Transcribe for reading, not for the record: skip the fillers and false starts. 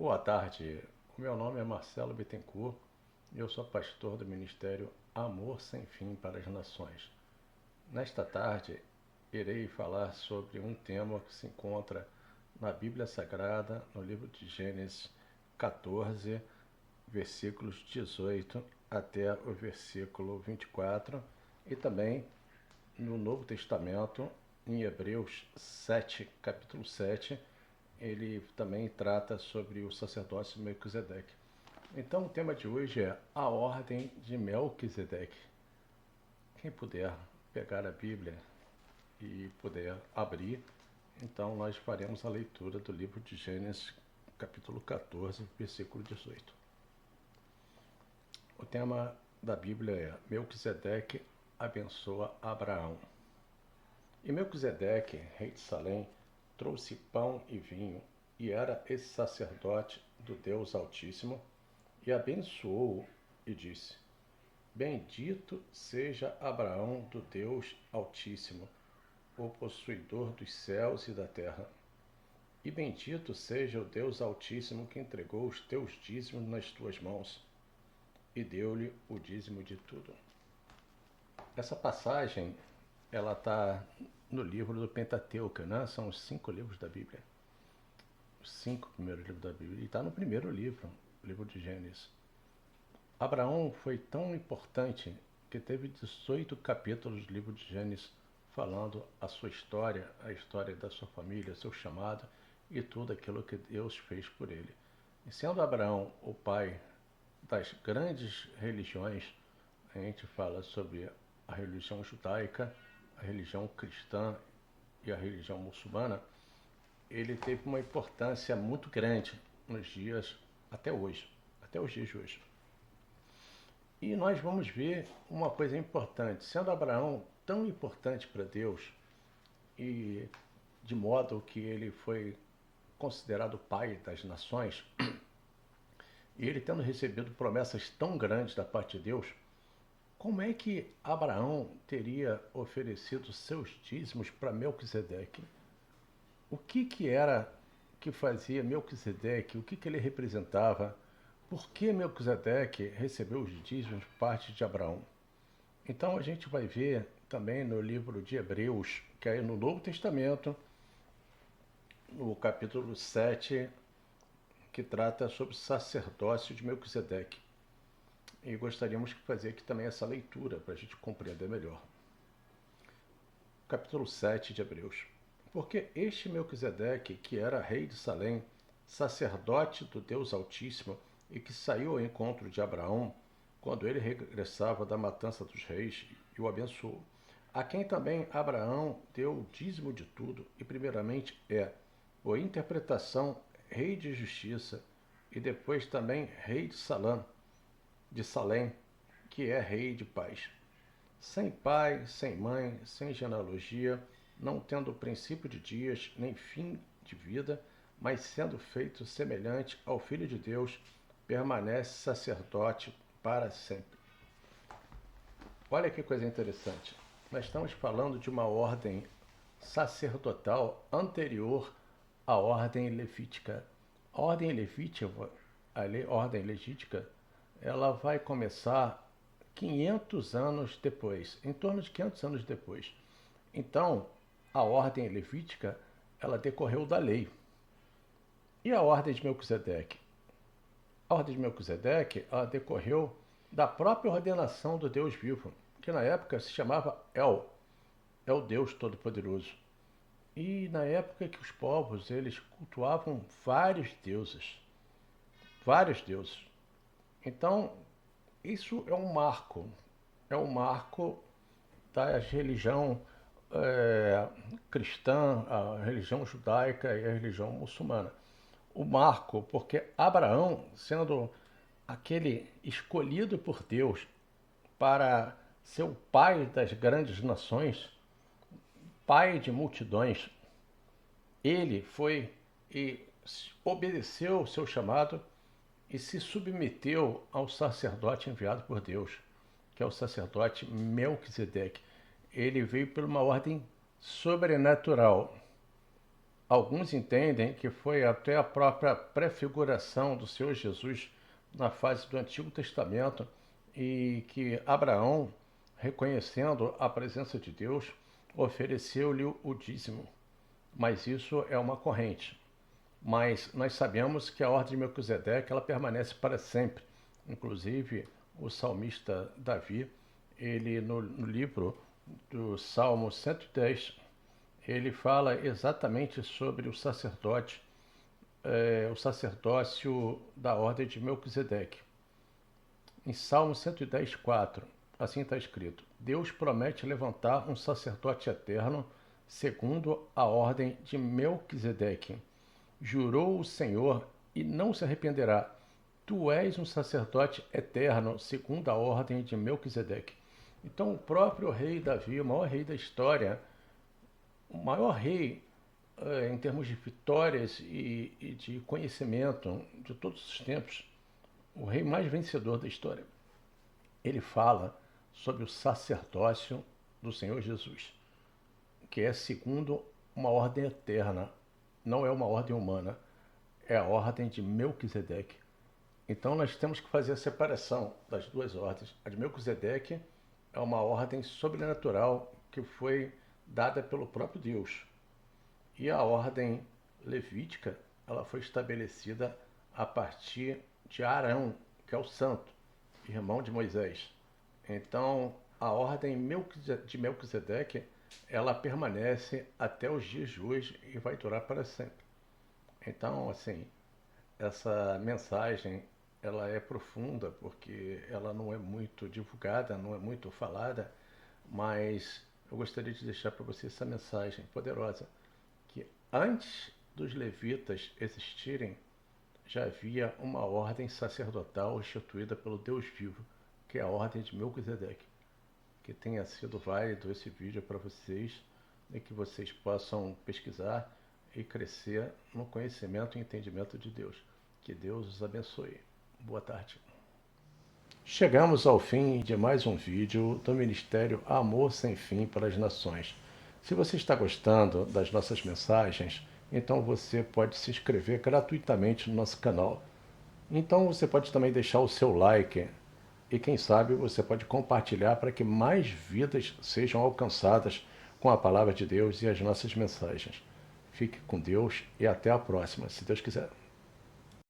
Boa tarde, o meu nome é Marcelo Bittencourt e eu sou pastor do Ministério Amor Sem Fim para as Nações. Nesta tarde, irei falar sobre um tema que se encontra na Bíblia Sagrada, no livro de Gênesis 14, versículos 18 até o versículo 24, e também no Novo Testamento, em Hebreus 7, capítulo 7, ele também trata sobre o sacerdócio de Melquisedeque. Então o tema de hoje é a ordem de Melquisedeque. Quem puder pegar a Bíblia e puder abrir, então nós faremos a leitura do livro de Gênesis, capítulo 14, versículo 18. O tema da Bíblia é Melquisedeque abençoa Abraão. E Melquisedeque, rei de Salém, trouxe pão e vinho, e era esse sacerdote do Deus Altíssimo, e abençoou-o e disse: Bendito seja Abraão do Deus Altíssimo, o possuidor dos céus e da terra. E bendito seja o Deus Altíssimo que entregou os teus dízimos nas tuas mãos, e deu-lhe o dízimo de tudo. Essa passagem, ela está no livro do Pentateuco, né? São os 5 livros da Bíblia. Os 5 primeiros livros da Bíblia. E está no primeiro livro, o livro de Gênesis. Abraão foi tão importante que teve 18 capítulos do livro de Gênesis falando a sua história, a história da sua família, seu chamado e tudo aquilo que Deus fez por ele. E sendo Abraão o pai das grandes religiões, a gente fala sobre a religião judaica, a religião cristã e a religião muçulmana, ele teve uma importância muito grande nos dias até hoje, até os dias de hoje. E nós vamos ver uma coisa importante, sendo Abraão tão importante para Deus, e de modo que ele foi considerado pai das nações, e ele tendo recebido promessas tão grandes da parte de Deus, como é que Abraão teria oferecido seus dízimos para Melquisedeque? O que era que fazia Melquisedeque? O que ele representava? Por que Melquisedeque recebeu os dízimos por parte de Abraão? Então a gente vai ver também no livro de Hebreus, que é no Novo Testamento, no capítulo 7, que trata sobre o sacerdócio de Melquisedeque. E gostaríamos de fazer aqui também essa leitura para a gente compreender melhor. Capítulo 7 de Hebreus. Porque este Melquisedeque, que era rei de Salém, sacerdote do Deus Altíssimo, e que saiu ao encontro de Abraão, quando ele regressava da matança dos reis, e o abençoou, a quem também Abraão deu o dízimo de tudo, e primeiramente por interpretação, rei de justiça, e depois também rei de Salém, que é rei de paz. Sem pai, sem mãe, sem genealogia, não tendo princípio de dias, nem fim de vida, mas sendo feito semelhante ao Filho de Deus, permanece sacerdote para sempre. Olha que coisa interessante. Nós estamos falando de uma ordem sacerdotal anterior à ordem levítica. A ordem levítica, ordem legítica, ela vai começar 500 anos depois, em torno de 500 anos depois. Então, a ordem levítica, ela decorreu da lei. E a ordem de Melquisedeque? A ordem de Melquisedeque, ela decorreu da própria ordenação do Deus vivo, que na época se chamava El, é o Deus Todo-Poderoso. E na época que os povos, eles cultuavam vários deuses. Então, isso é um marco da religião cristã, a religião judaica e a religião muçulmana. O marco, porque Abraão, sendo aquele escolhido por Deus para ser o pai das grandes nações, pai de multidões, ele foi e obedeceu o seu chamado e se submeteu ao sacerdote enviado por Deus, que é o sacerdote Melquisedeque. Ele veio por uma ordem sobrenatural. Alguns entendem que foi até a própria prefiguração do Senhor Jesus na fase do Antigo Testamento e que Abraão, reconhecendo a presença de Deus, ofereceu-lhe o dízimo. Mas isso é uma corrente. Mas nós sabemos que a ordem de Melquisedeque ela permanece para sempre. Inclusive, o salmista Davi, ele no livro do Salmo 110, ele fala exatamente sobre o sacerdote, o sacerdócio da ordem de Melquisedeque. Em Salmo 110:4, assim está escrito: Deus promete levantar um sacerdote eterno segundo a ordem de Melquisedeque. Jurou o Senhor e não se arrependerá. Tu és um sacerdote eterno segundo a ordem de Melquisedeque. Então o próprio rei Davi, o maior rei da história, o maior rei em termos de vitórias e de conhecimento de todos os tempos, o rei mais vencedor da história, ele fala sobre o sacerdócio do Senhor Jesus, que é segundo uma ordem eterna, não é uma ordem humana, é a ordem de Melquisedeque. Então nós temos que fazer a separação das duas ordens. A de Melquisedeque é uma ordem sobrenatural que foi dada pelo próprio Deus. E a ordem levítica, ela foi estabelecida a partir de Arão, que é o santo, irmão de Moisés. Então, a ordem de Melquisedeque, ela permanece até os dias de hoje e vai durar para sempre. Então, assim, essa mensagem, ela é profunda porque ela não é muito divulgada, não é muito falada, mas eu gostaria de deixar para você essa mensagem poderosa, que antes dos levitas existirem, já havia uma ordem sacerdotal instituída pelo Deus vivo, que é a ordem de Melquisedeque. Que tenha sido válido esse vídeo para vocês e que vocês possam pesquisar e crescer no conhecimento e entendimento de Deus. Que Deus os abençoe. Boa tarde. Chegamos ao fim de mais um vídeo do Ministério Amor Sem Fim para as Nações. Se você está gostando das nossas mensagens, então você pode se inscrever gratuitamente no nosso canal. Então você pode também deixar o seu like e quem sabe você pode compartilhar para que mais vidas sejam alcançadas com a palavra de Deus e as nossas mensagens. Fique com Deus e até a próxima, se Deus quiser.